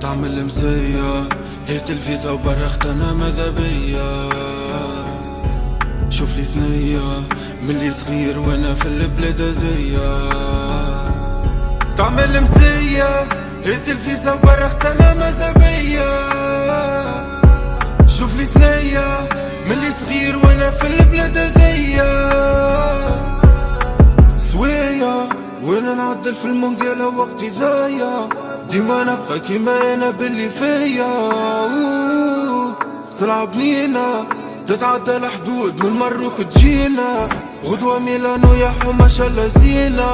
تعمل مزية، هيت الفيزا وبرخت انا ماذا بيا. شوف لي ثنية ملي صغير وانا في البلاد هذيا. تعمل مزية، هيت الفيزا وبرخت انا ماذا بيا. شوف لي ثنية ملي صغير وانا في البلاد هذيا. سوية وانا نعدل في المونجالة وقتي ضايع، ديما نبقى كيما انا باللي فيا. سلعة بنينة تتعدى الحدود من مروك تجينا، غدوة ميلانو يا حومة شلا زينة.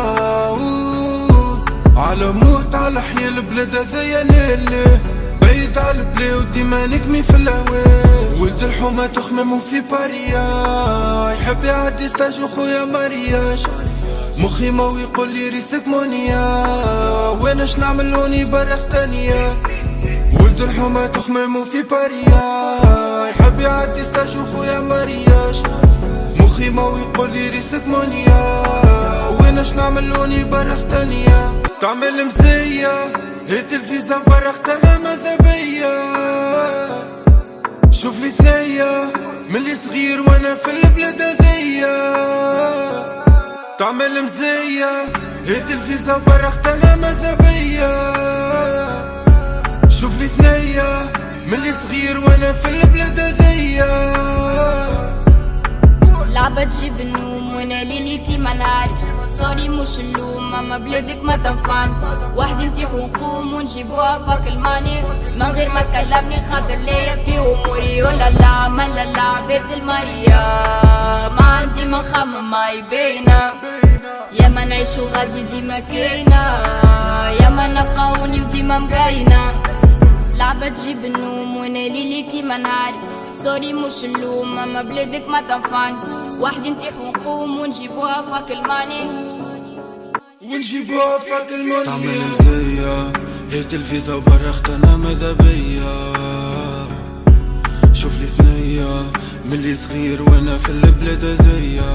على موت على حيا البلاد هذايا ليلي، بعيد على البلا وديما نكمي في الهوا. ولد الحومة تخمم في باريا، يحب يعدي ستاج وخويا مارياج. مخي ما ويقول لي ريسك مونيا، ويناش نعملوني برخ تانية. ولد الحومة تخمم في باريا، يحب يعدي ستاج وخويا مارياج. مخي ما ويقول لي ريسك مونيا، ويناش نعملوني برخ تانية. تعمل مزية، هيت الفيزا برخت انا ماذا بيا. شوف لي ثنية ملي صغير وانا في البلاد هذيا. تعمل مزية، هيت الفيزا برخت انا ماذا بيا. شوف لي ثنية ملي صغير وانا في البلاد هذيا. لعبة تجيب النوم وانا ليلتي ما نهاري. سوري مش اللوم ماما بلادك ما تنفعني. وحدي نطيح ونقوم ونجيبوها فاك الماني، من غير ما تكلمني خاطر ليا في اموري. ولا لا ما لا لا بيت الماريا، ما عندي ما نخمم ما يبينا. يا ما نعيشو غادي ديما كاينة، يا ما نبقاوني وديما مقاينة. لعبة تجيب النوم وانا ليلي كيما نهاري. سوري مش اللوم ماما بلادك ما تنفعني. وحدي نطيح ونقوم ونجيبوها فاك الماني، ونجيبوها فاك الماني. تعمل مزية، هيت الفيزا وبرخت انا ماذا بيا. شوف لي ثنية ملي صغير وانا في البلاد هذيا.